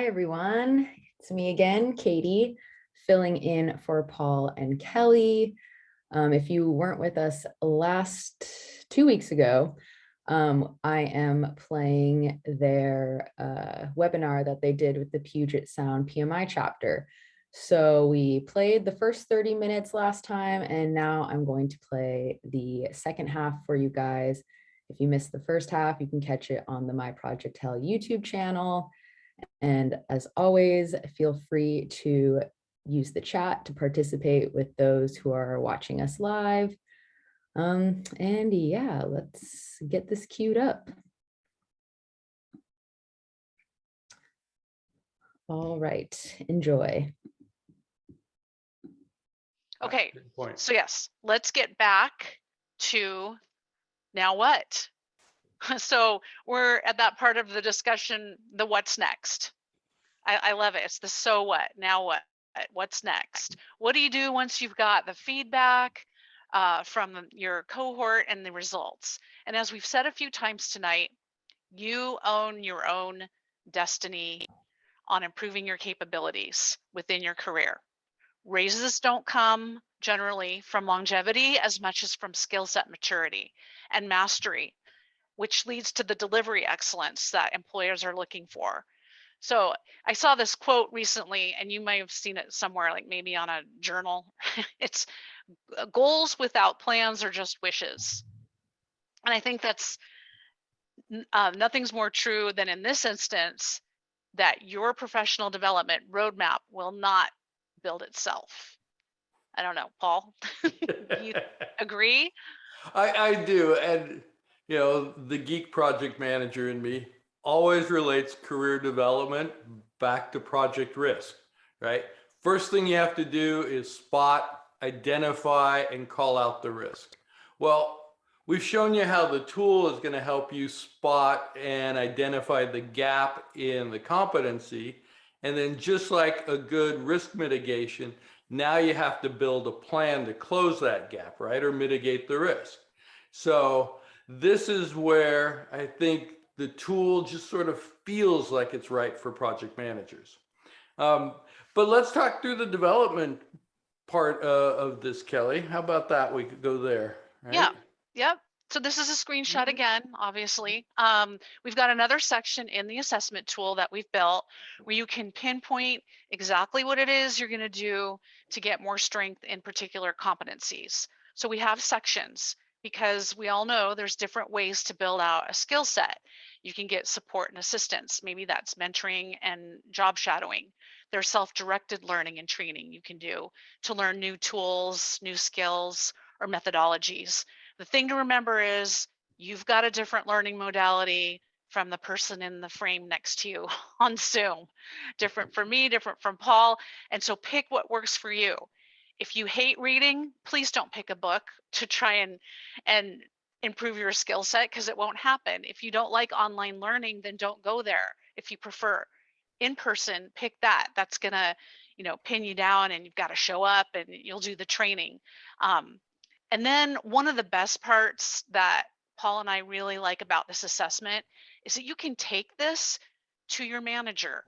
Hi, everyone. It's me again, Katie, filling in for Paul and Kelly. If you weren't with us last 2 weeks ago, I am playing their webinar that they did with the Puget Sound PMI chapter. So we played the first 30 minutes last time, and now I'm going to play the second half for you guys. If you missed the first half, you can catch it on the My Project Hell YouTube channel. And as always, feel free to use the chat to participate with those who are watching us live. And yeah, let's get this queued up. All right, enjoy. Okay, so yes, let's get back to now what? So we're at that part of the discussion, the what's next. I love it. It's the so what, now what, what's next? What do you do once you've got the feedback from your cohort and the results? And as we've said a few times tonight, you own your own destiny on improving your capabilities within your career. Raises don't come generally from longevity as much as from skill set maturity and mastery, which leads to the delivery excellence that employers are looking for. So I saw this quote recently, and you may have seen it somewhere, like maybe on a journal. It's goals without plans are just wishes. And I think that's nothing's more true than in this instance, that your professional development roadmap will not build itself. I don't know, Paul, do you agree? I do. And, you know, the geek project manager in me always relates career development back to project risk, right? First thing you have to do is spot, identify, and call out the risk. Well, we've shown you how the tool is going to help you spot and identify the gap in the competency. And then just like a good risk mitigation, now you have to build a plan to close that gap, right? Or mitigate the risk. So this is where I think the tool just sort of feels like it's right for project managers. But let's talk through the development part of this, Kelly. How about that? We could go there, right? Yeah, yep. So this is a screenshot again, obviously. We've got another section in the assessment tool that we've built where you can pinpoint exactly what it is you're going to do to get more strength in particular competencies. So we have sections because we all know there's different ways to build out a skill set. You can get support and assistance. Maybe that's mentoring and job shadowing. There's self-directed learning and training you can do to learn new tools, new skills, or methodologies. The thing to remember is you've got a different learning modality from the person in the frame next to you on Zoom. Different from me, different from Paul. And so pick what works for you. If you hate reading, please don't pick a book to try and improve your skill set, because it won't happen. If you don't like online learning, then don't go there. If you prefer in person, pick that. That's gonna, pin you down, and you've got to show up and you'll do the training. And then one of the best parts that Paul and I really like about this assessment is that you can take this to your manager,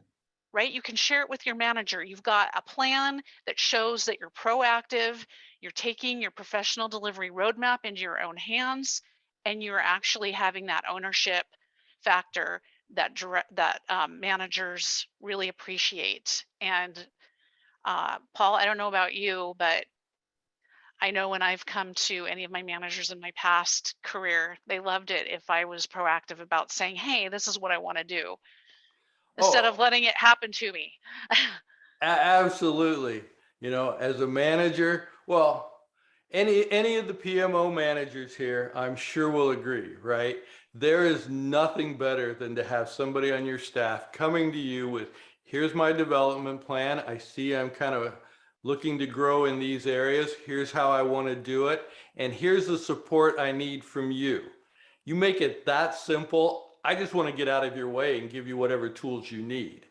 right? You can share it with your manager. You've got a plan that shows that you're proactive, you're taking your professional delivery roadmap into your own hands, and you're actually having that ownership factor that managers really appreciate. And Paul, I don't know about you, but I know when I've come to any of my managers in my past career, they loved it if I was proactive about saying, hey, this is what I want to do, instead of letting it happen to me. Absolutely. You know, as a manager, well, any of the PMO managers here, I'm sure will agree, right? There is nothing better than to have somebody on your staff coming to you with, here's my development plan. I see I'm kind of looking to grow in these areas. Here's how I want to do it. And here's the support I need from you. You make it that simple. I just want to get out of your way and give you whatever tools you need.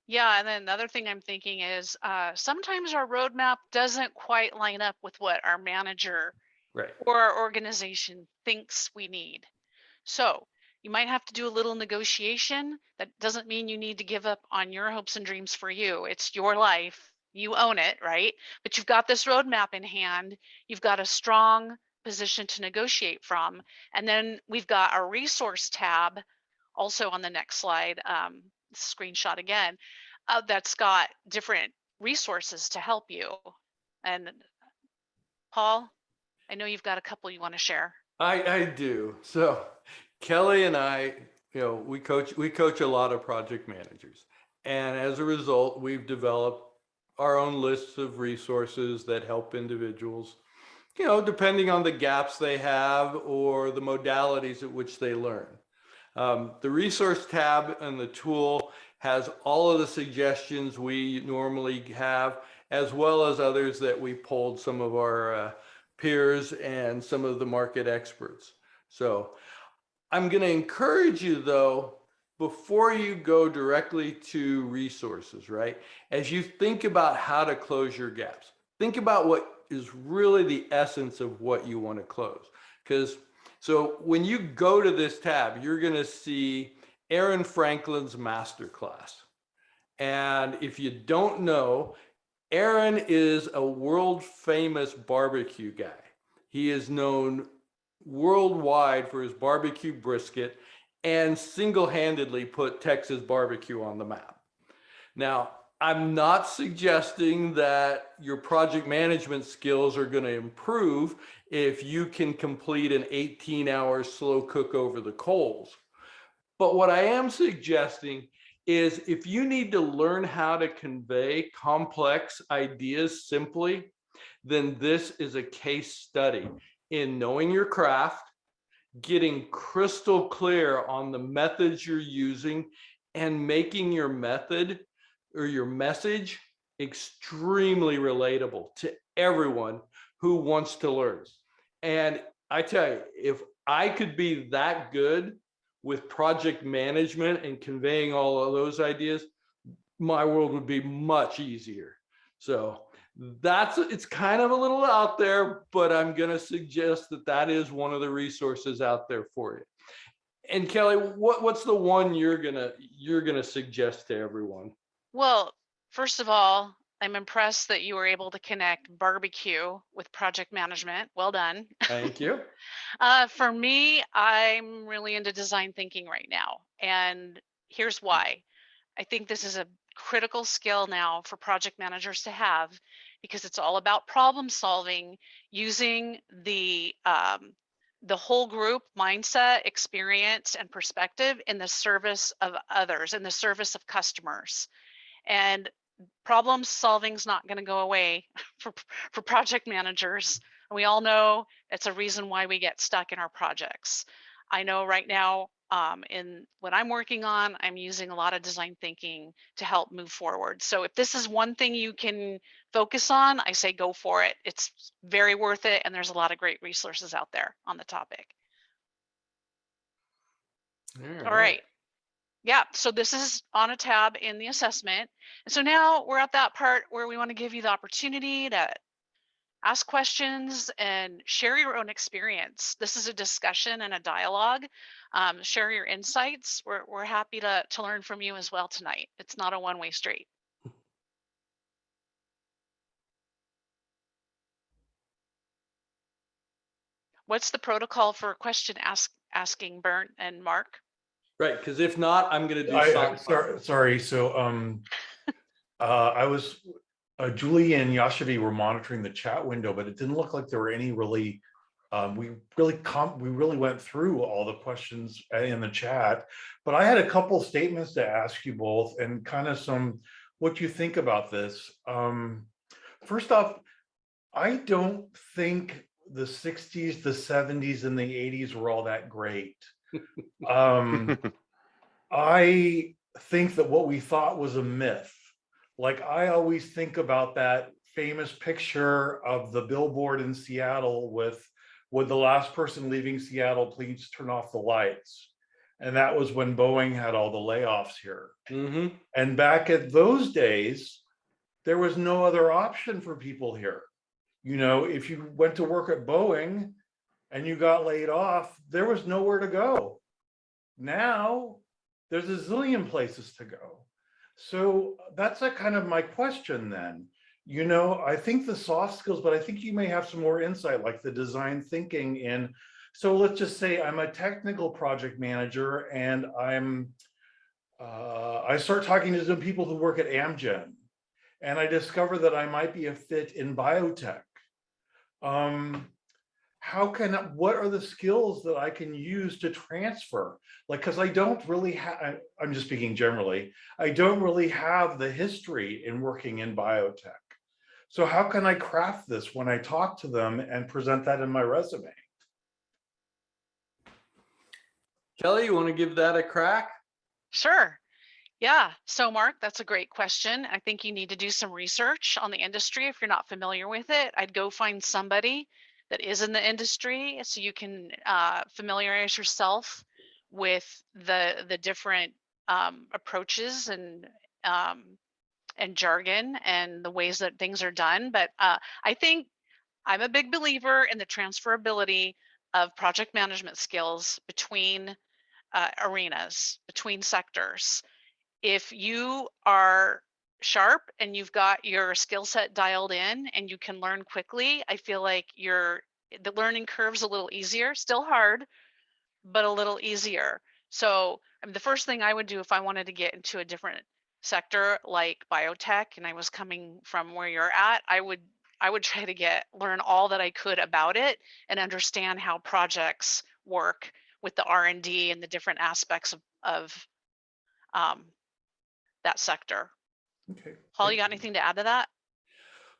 Yeah, and then another thing I'm thinking is sometimes our roadmap doesn't quite line up with what our manager Right. or our organization thinks we need. So You might have to do a little negotiation. That doesn't mean you need to give up on your hopes and dreams for you. It's your life. You own it, right? But you've got this roadmap in hand. You've got a strong position to negotiate from. And then we've got our resource tab also on the next slide, screenshot again, that's got different resources to help you. And Paul, I know you've got a couple you want to share. I do. So Kelly and I, we coach a lot of project managers. And as a result, we've developed our own lists of resources that help individuals, depending on the gaps they have or the modalities at which they learn. The resource tab and the tool has all of the suggestions we normally have, as well as others that we polled some of our peers and some of the market experts. So I'm going to encourage you, though, before you go directly to resources, right? As you think about how to close your gaps, think about what is really the essence of what you want to close. So when you go to this tab, you're going to see Aaron Franklin's masterclass. And if you don't know, Aaron is a world famous barbecue guy. He is known worldwide for his barbecue brisket and single-handedly put Texas barbecue on the map. Now, I'm not suggesting that your project management skills are going to improve if you can complete an 18-hour slow cook over the coals. But what I am suggesting is if you need to learn how to convey complex ideas simply, then this is a case study in knowing your craft, getting crystal clear on the methods you're using, and making your method or your message extremely relatable to everyone who wants to learn. And I tell you, if I could be that good with project management and conveying all of those ideas, my world would be much easier. So it's kind of a little out there, but I'm going to suggest that is one of the resources out there for you. And Kelly, what's the one you're gonna suggest to everyone? Well, first of all, I'm impressed that you were able to connect barbecue with project management. Well done. Thank you. For me, I'm really into design thinking right now. And here's why. I think this is a critical skill now for project managers to have, because it's all about problem solving using the whole group mindset, experience, and perspective in the service of others, in the service of customers. And problem solving is not going to go away for project managers. And we all know it's a reason why we get stuck in our projects. I know right now in what I'm working on, I'm using a lot of design thinking to help move forward. So if this is one thing you can focus on, I say go for it. It's very worth it. And there's a lot of great resources out there on the topic. All right. Yeah, so this is on a tab in the assessment. And so now we're at that part where we want to give you the opportunity to ask questions and share your own experience. This is a discussion and a dialogue. Share your insights. We're happy to learn from you as well tonight. It's not a one-way street. What's the protocol for question asking, Bernd and Mark? Right, because if not, I'm going to do sorry. So I was Julie and Yashavi were monitoring the chat window, but it didn't look like there were any really. We really went through all the questions in the chat, but I had a couple statements to ask you both, and kind of what you think about this. First off, I don't think the 60s, the 70s, and the 80s were all that great. I think that what we thought was a myth. Like, I always think about that famous picture of the billboard in Seattle with, "Would the last person leaving Seattle please turn off the lights?" And that was when Boeing had all the layoffs here. Mm-hmm. And back at those days, there was no other option for people here. You know, if you went to work at Boeing and you got laid off, there was nowhere to go. Now there's a zillion places to go. So that's a kind of my question then. You know, I think the soft skills, but I think you may have some more insight, like the design thinking in. So let's just say I'm a technical project manager and I start talking to some people who work at Amgen, and I discover that I might be a fit in biotech. Um, what are the skills that I can use to transfer? Like, because I don't really have, I'm just speaking generally, I don't really have the history in working in biotech. So how can I craft this when I talk to them and present that in my resume? Kelly, you want to give that a crack? Sure. Yeah. So, Mark, that's a great question. I think you need to do some research on the industry. If you're not familiar with it, I'd go find somebody that is in the industry so you can familiarize yourself with the different approaches and jargon and the ways that things are done. But I think I'm a big believer in the transferability of project management skills between arenas, between sectors. If you are sharp and you've got your skill set dialed in and you can learn quickly, I feel like the learning curve's a little easier, still hard, but a little easier. So I mean, the first thing I would do if I wanted to get into a different sector like biotech and I was coming from where you're at, I would try to learn all that I could about it and understand how projects work with the R&D and the different aspects of that sector. Okay. Paul, you got anything to add to that?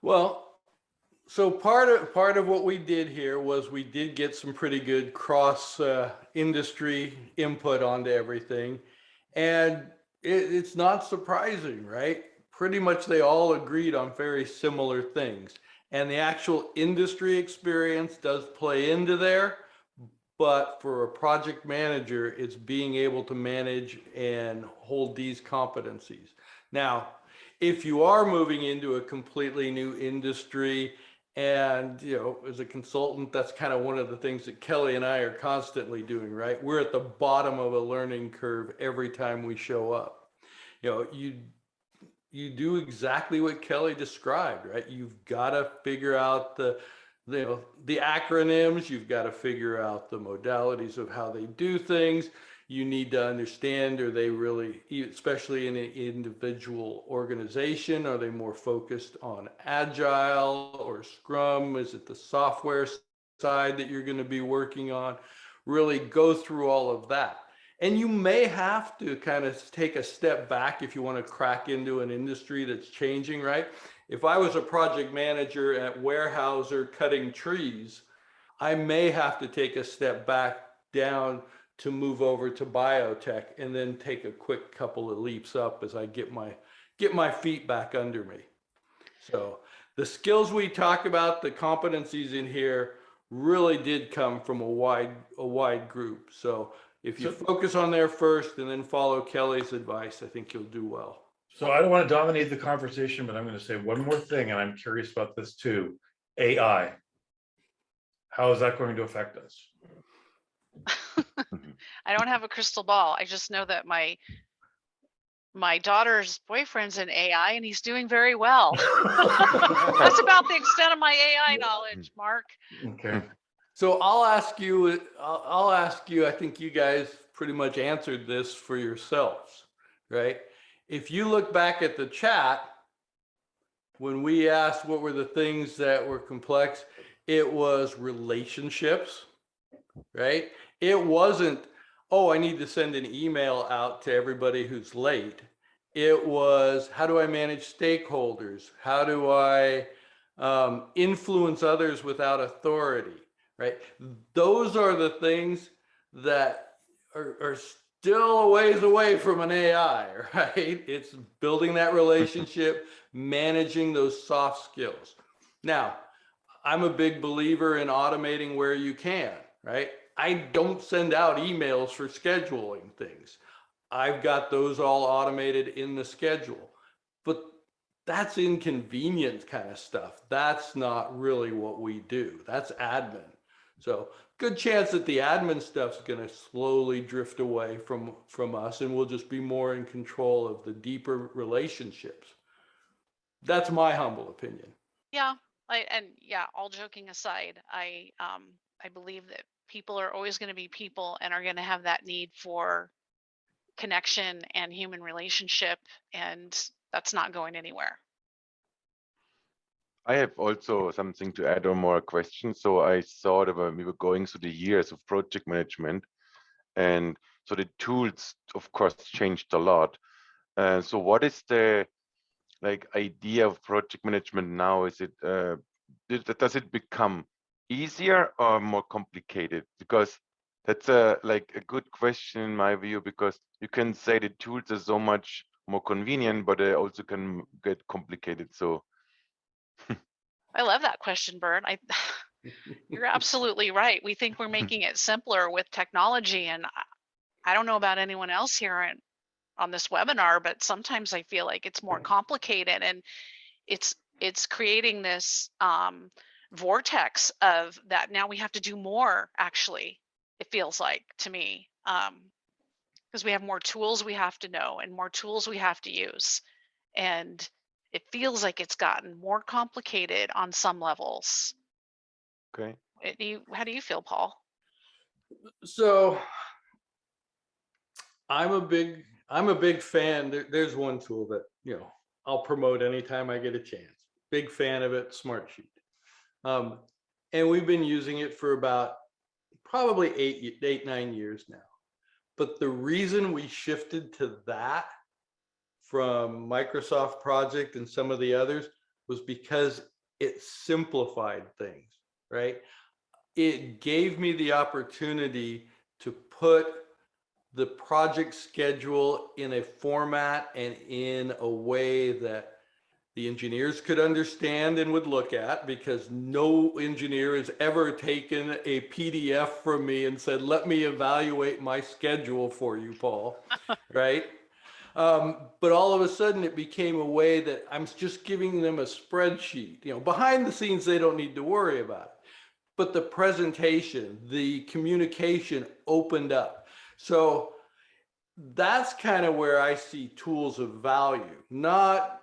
Well, so part of what we did here was we did get some pretty good cross industry input onto everything, and it's not surprising, right? Pretty much they all agreed on very similar things, and the actual industry experience does play into there. But for a project manager, it's being able to manage and hold these competencies. Now, if you are moving into a completely new industry, and as a consultant, that's kind of one of the things that Kelly and I are constantly doing, right? We're at the bottom of a learning curve every time we show up. You do exactly what Kelly described, right? You've got to figure out the acronyms. You've got to figure out the modalities of how they do things. You need to understand, are they really, especially in an individual organization, are they more focused on agile or scrum? Is it the software side that you're going to be working on? Really go through all of that. And you may have to kind of take a step back if you want to crack into an industry that's changing, right? If I was a project manager at Weyerhaeuser cutting trees, I may have to take a step back down to move over to biotech and then take a quick couple of leaps up as I get my feet back under me. So the skills we talk about, the competencies in here really did come from a wide group. So if you focus on there first and then follow Kelly's advice, I think you'll do well. So I don't want to dominate the conversation, but I'm going to say one more thing, and I'm curious about this too. AI. How is that going to affect us? I don't have a crystal ball. I just know that my daughter's boyfriend's in AI and he's doing very well. That's about the extent of my AI knowledge, Mark. Okay. So I'll ask you, I think you guys pretty much answered this for yourselves, right? If you look back at the chat, when we asked what were the things that were complex, it was relationships, right? It wasn't, oh, I need to send an email out to everybody who's late. It was, how do I manage stakeholders? How do I influence others without authority, right? Those are the things that are still a ways away from an AI, right? It's building that relationship, managing those soft skills. Now, I'm a big believer in automating where you can, right? I don't send out emails for scheduling things. I've got those all automated in the schedule, but that's inconvenient kind of stuff. That's not really what we do. That's admin. So good chance that the admin stuff's going to slowly drift away from us, and we'll just be more in control of the deeper relationships. That's my humble opinion. Yeah, all joking aside, I believe that people are always going to be people and are going to have that need for connection and human relationship, and that's not going anywhere. I have also something to add on more questions. So I saw that when we were going through the years of project management, and so the tools, of course, changed a lot. So what is the idea of project management now? Is it does it become easier or more complicated? Because that's a good question in my view, because you can say the tools are so much more convenient, but they also can get complicated. So I love that question, Bert. You're absolutely right. We think we're making it simpler with technology, and I don't know about anyone else here on this webinar, but sometimes I feel like it's more complicated, and it's creating this vortex of that now we have to do more, actually, it feels like to me, because we have more tools we have to know and more tools we have to use, and it feels like it's gotten more complicated on some levels. okay. How do you feel, Paul? So I'm a big fan. There's one tool that, I'll promote anytime I get a chance. Big fan of it, Smartsheet. And we've been using it for about probably 9 years now. But the reason we shifted to that from Microsoft Project and some of the others was because it simplified things, right? It gave me the opportunity to put the project schedule in a format and in a way that the engineers could understand and would look at, because no engineer has ever taken a PDF from me and said, let me evaluate my schedule for you, Paul, right? But all of a sudden it became a way that I'm just giving them a spreadsheet. Behind the scenes, they don't need to worry about it. But the presentation, the communication opened up. So that's kind of where I see tools of value, not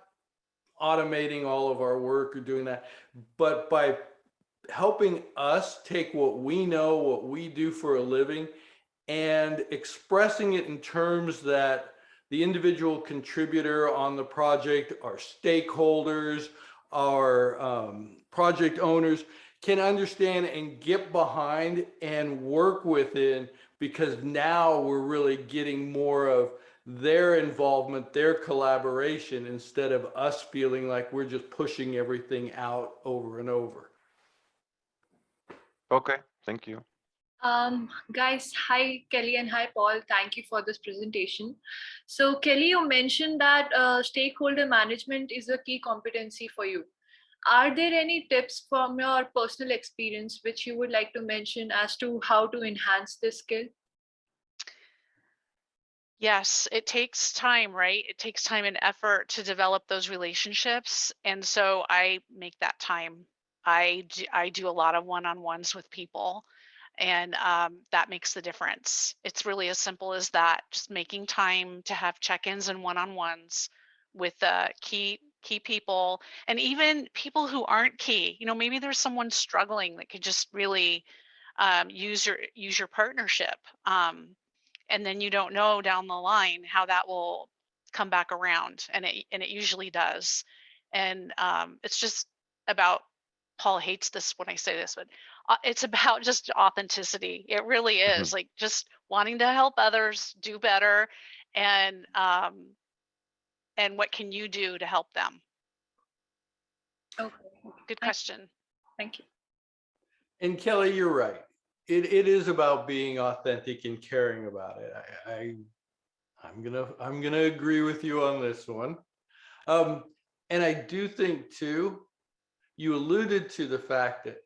automating all of our work or doing that, but by helping us take what we know, what we do for a living, and expressing it in terms that the individual contributor on the project, our stakeholders, our project owners can understand and get behind and work within, because now we're really getting more of their involvement, their collaboration, instead of us feeling like we're just pushing everything out over and over. Okay, thank you. Guys, hi Kelly and hi Paul. Thank you for this presentation. So Kelly, you mentioned that stakeholder management is a key competency for you. Are there any tips from your personal experience which you would like to mention as to how to enhance this skill? Yes, it takes time, right? It takes time and effort to develop those relationships. And so I make that time. I do a lot of one-on-ones with people, and that makes the difference. It's really as simple as that, just making time to have check-ins and one-on-ones with key people, and even people who aren't key. Maybe there's someone struggling that could just really use your partnership. And then you don't know down the line how that will come back around, and it usually does. And it's just about, Paul hates this when I say this, but it's about just authenticity. It really is, like just wanting to help others do better, and what can you do to help them? Okay. Good question. Thank you. And Kelly, you're right. It is about being authentic and caring about it. I'm gonna agree with you on this one. And I do think too, you alluded to the fact that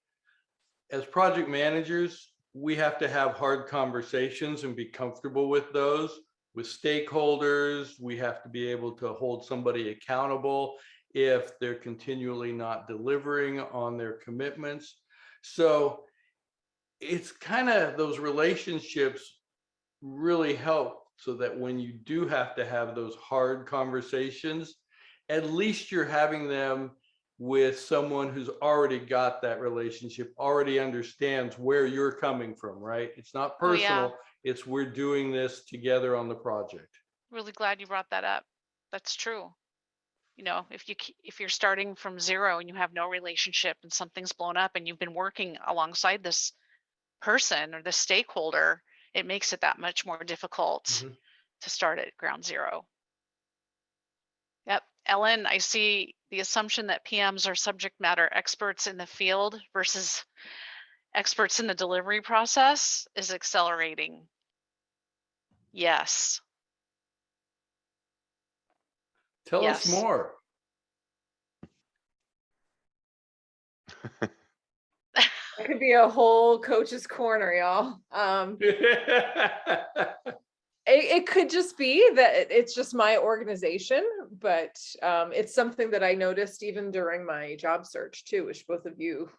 as project managers, we have to have hard conversations and be comfortable with those. With stakeholders, we have to be able to hold somebody accountable if they're continually not delivering on their commitments. So it's kind of those relationships really help so that when you do have to have those hard conversations, at least you're having them with someone who's already got that relationship, already understands where you're coming from, right? It's not Oh, yeah. personal, it's we're doing this together on the project. Really glad you brought that up. That's true. You know, if you're starting from zero and you have no relationship and something's blown up and you've been working alongside this person or this stakeholder, it makes it that much more difficult to start at ground zero. Yep. Ellen, I see the assumption that PMs are subject matter experts in the field versus experts in the delivery process is accelerating. Yes. Tell Yes. us more. It could be a whole coach's corner, y'all. It could just be that it's just my organization, but it's something that I noticed even during my job search too, which both of you,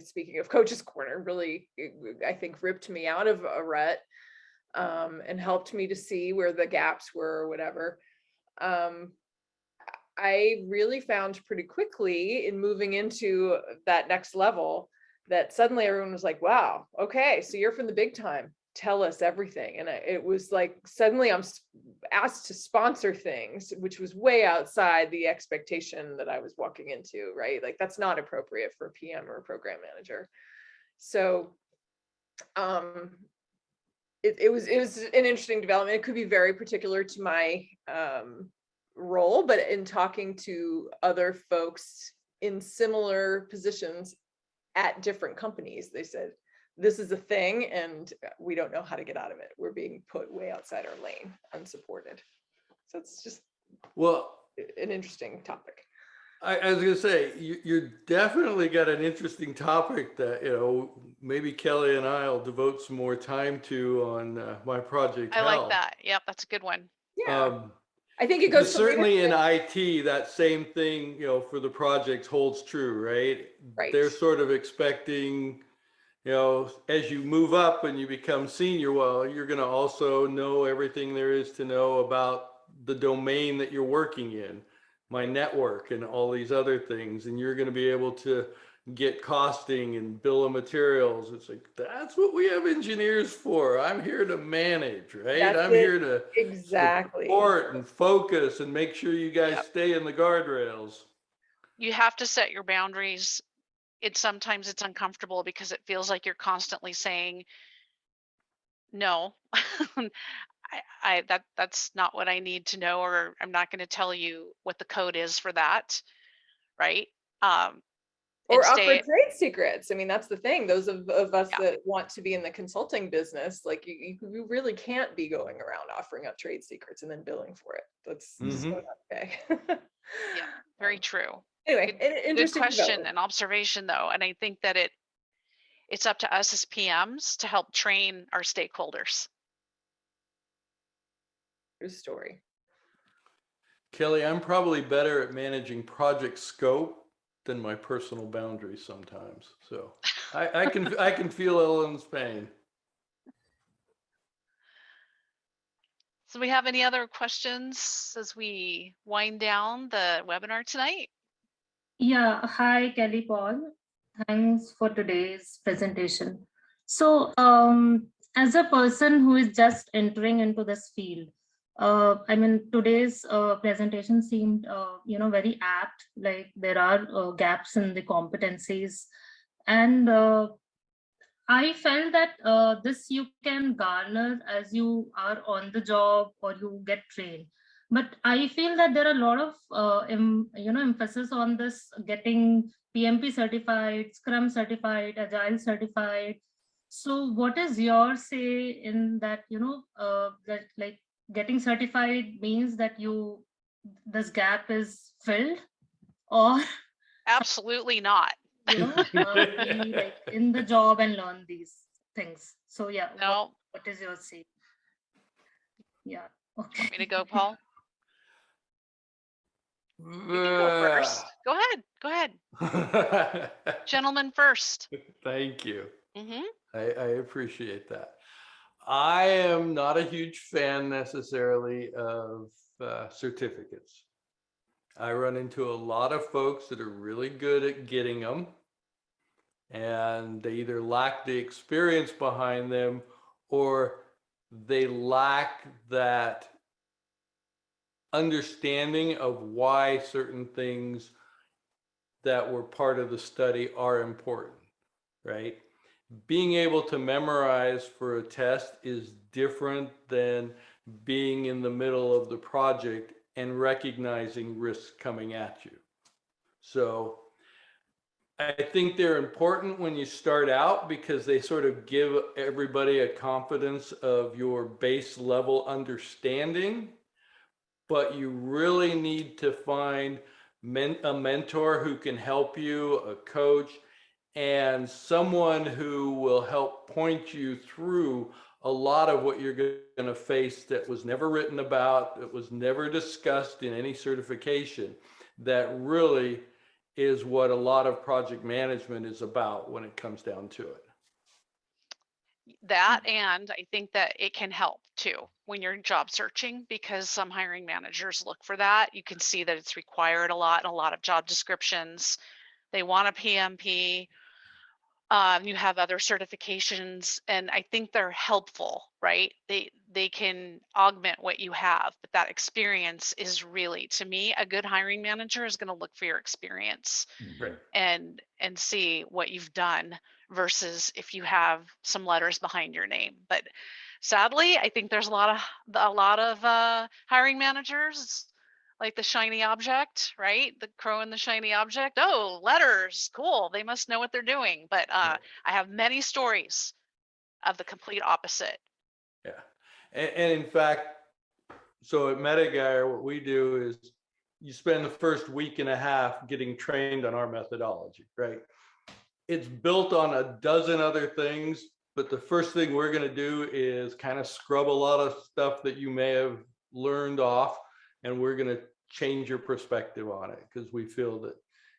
speaking of coach's corner, really, I think, ripped me out of a rut and helped me to see where the gaps were or whatever. I really found pretty quickly in moving into that next level that suddenly everyone was like, wow, okay, so you're from the big time. Tell us everything. And it was like, suddenly I'm asked to sponsor things, which was way outside the expectation that I was walking into, right? Like that's not appropriate for a PM or a program manager. So it was an interesting development. It could be very particular to my role, but in talking to other folks in similar positions at different companies, they said, this is a thing and we don't know how to get out of it. We're being put way outside our lane, unsupported. So it's just an interesting topic. I was gonna say, you're definitely got an interesting topic that, you know, maybe Kelly and I'll devote some more time to on my project. I like that. Yep, that's a good one. Yeah. I think it goes certainly in IT, that same thing, you know, for the projects holds true, right? Right. They're sort of expecting, you know, as you move up and you become senior, well, you're going to also know everything there is to know about the domain that you're working in, my network and all these other things. And you're going to be able to get costing and bill of materials. It's like, that's what we have engineers for. I'm here to manage, right? I'm here to support and focus and make sure you guys stay in the guardrails. You have to set your boundaries. Sometimes it's uncomfortable because it feels like you're constantly saying, no, that's not what I need to know, or I'm not going to tell you what the code is for that. Right. Or offer trade secrets. I mean, that's the thing. Those of us that want to be in the consulting business, like you really can't be going around offering up trade secrets and then billing for it. That's so not okay. Yeah, very true. Anyway, interesting good question and observation though. And I think that it's up to us as PMs to help train our stakeholders. True story. Kelly, I'm probably better at managing project scope than my personal boundaries sometimes. So I can feel Ellen's pain. So we have any other questions as we wind down the webinar tonight? Yeah, hi Kelly, Paul. Thanks for today's presentation. So as a person who is just entering into this field, I mean, today's presentation seemed, very apt. Like there are gaps in the competencies, and I felt that this you can garner as you are on the job or you get trained. But I feel that there are a lot of emphasis on this getting PMP certified, Scrum certified, Agile certified. So what is your say in that? That like getting certified means that this gap is filled, or absolutely not. Be like in the job and learn these things. So yeah, no. What is your say? Yeah. Okay. Want me to go, Paul? You can go first. Go ahead. Gentlemen first. Thank you. I appreciate that. I am not a huge fan necessarily of certificates. I run into a lot of folks that are really good at getting them, and they either lack the experience behind them or they lack that understanding of why certain things that were part of the study are important, right? Being able to memorize for a test is different than being in the middle of the project and recognizing risks coming at you. So I think they're important when you start out because they sort of give everybody a confidence of your base level understanding, but you really need to find a mentor who can help you, a coach, and someone who will help point you through a lot of what you're going to face that was never written about, that was never discussed in any certification, that really is what a lot of project management is about when it comes down to it. That, and I think that it can help too when you're job searching, because some hiring managers look for that. You can see that it's required a lot in a lot of job descriptions. They want a PMP. You have other certifications, and I think they're helpful, right? They can augment what you have, but that experience is really, to me, a good hiring manager is going to look for your experience Right. and see what you've done versus if you have some letters behind your name. But sadly, I think there's a lot of hiring managers like the shiny object, right? The crow and the shiny object. Oh, letters, cool. They must know what they're doing. But I have many stories of the complete opposite. Yeah. And in fact, so at MetaGuire, what we do is you spend the first week and a half getting trained on our methodology, right? It's built on a dozen other things, but the first thing we're going to do is kind of scrub a lot of stuff that you may have learned off, and we're going to change your perspective on it because we feel that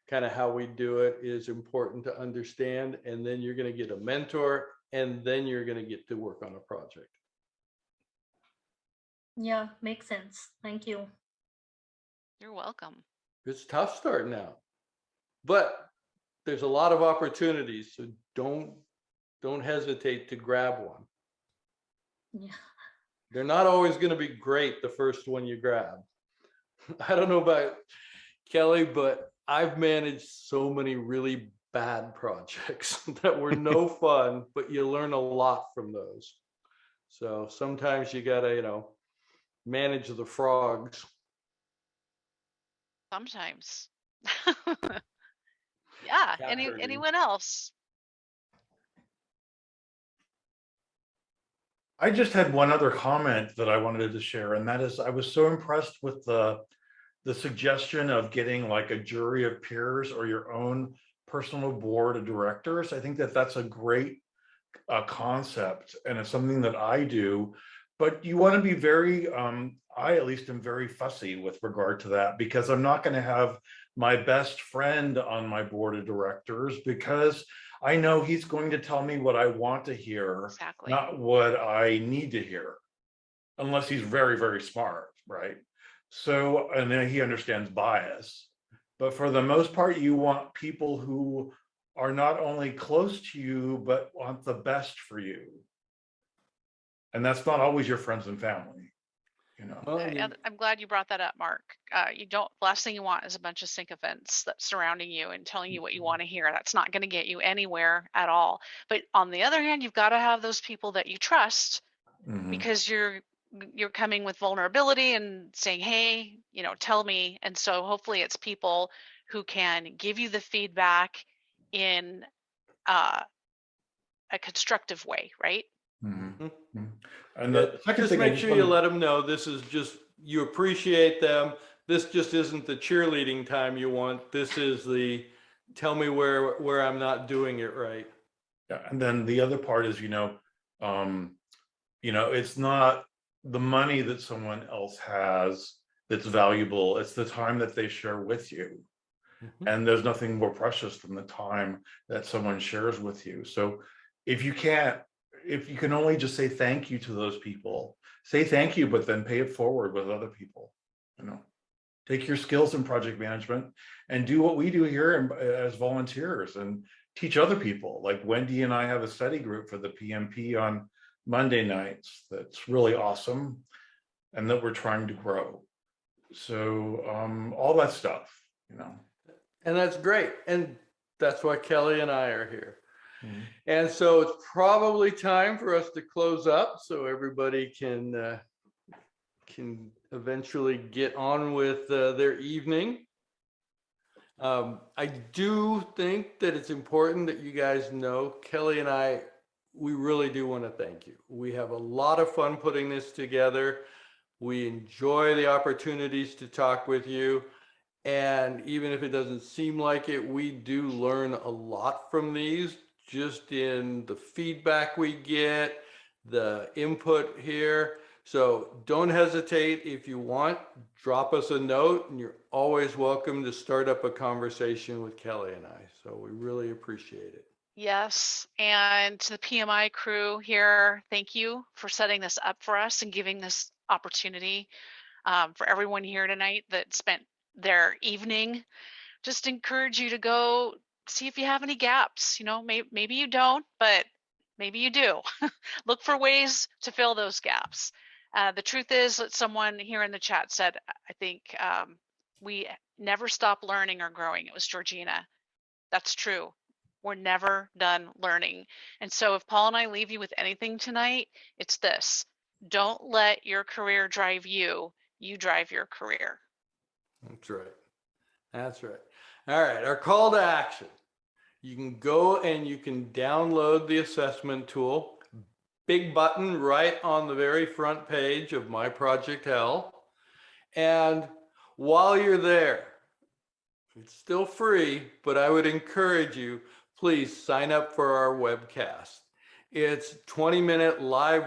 kind of how we do it is important to understand. And then you're going to get a mentor, and then you're going to get to work on a project. Yeah, makes sense. Thank you. You're welcome. It's tough starting out, but there's a lot of opportunities, so don't hesitate to grab one. Yeah. They're not always going to be great the first one you grab. I don't know about Kelly, but I've managed so many really bad projects that were no fun, but you learn a lot from those. So sometimes you gotta, manage the frogs. Sometimes. Yeah. Anyone else? I just had one other comment that I wanted to share, and that is I was so impressed with the suggestion of getting like a jury of peers or your own personal board of directors. I think that that's a great concept, and it's something that I do. But you want to be very, I at least am very fussy with regard to that, because I'm not going to have my best friend on my board of directors because I know he's going to tell me what I want to hear, Exactly. not what I need to hear, unless he's very, very smart, right? So, and then he understands bias. But for the most part, you want people who are not only close to you, but want the best for you. And that's not always your friends and family, Well, I'm glad you brought that up, Mark. Last thing you want is a bunch of sycophants that's surrounding you and telling you what you want to hear. That's not going to get you anywhere at all. But on the other hand, you've got to have those people that you trust, because you're coming with vulnerability and saying, hey, tell me. And so hopefully it's people who can give you the feedback in a constructive way, right? And the second just thing, make sure you let them know this is just, you appreciate them. This just isn't the cheerleading time you want. This is the tell me where I'm not doing it right. Yeah, and then the other part is, it's not the money that someone else has that's valuable. It's the time that they share with you. And there's nothing more precious than the time that someone shares with you. So if you can only just say thank you to those people, say thank you, but then pay it forward with other people. Take your skills in project management and do what we do here as volunteers and teach other people. Like Wendy and I have a study group for the PMP on Monday nights that's really awesome and that we're trying to grow. So all that stuff, And that's great. And that's why Kelly and I are here. And so it's probably time for us to close up so everybody can eventually get on with their evening. I do think that it's important that you guys know, Kelly and I, we really do want to thank you. We have a lot of fun putting this together. We enjoy the opportunities to talk with you. And even if it doesn't seem like it, we do learn a lot from these, just in the feedback we get, the input here. So don't hesitate. If you want, drop us a note, and you're always welcome to start up a conversation with Kelly and I. So we really appreciate it. Yes, and to the PMI crew here, thank you for setting this up for us and giving this opportunity for everyone here tonight that spent their evening. Just encourage you to go see if you have any gaps. Maybe you don't, but maybe you do. Look for ways to fill those gaps. The truth is that someone here in the chat said, I think we never stop learning or growing. It was Georgina. That's true. We're never done learning. And so if Paul and I leave you with anything tonight, it's this: don't let your career drive you, you drive your career. That's right. That's right. All right, our call to action. You can go and you can download the assessment tool. Big button right on the very front page of My Project Hell. And while you're there, it's still free, but I would encourage you, please sign up for our webcast. It's a 20-minute live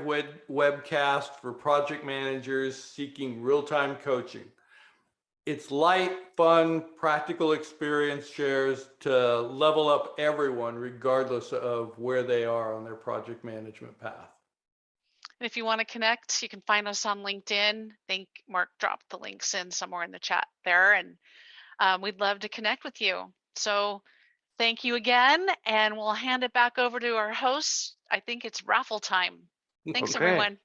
webcast for project managers seeking real-time coaching. It's light, fun, practical experience shares to level up everyone regardless of where they are on their project management path. And if you want to connect, you can find us on LinkedIn. I think Mark dropped the links in somewhere in the chat there, and we'd love to connect with you. So thank you again, and we'll hand it back over to our host. I think it's raffle time. Thanks, Okay. everyone.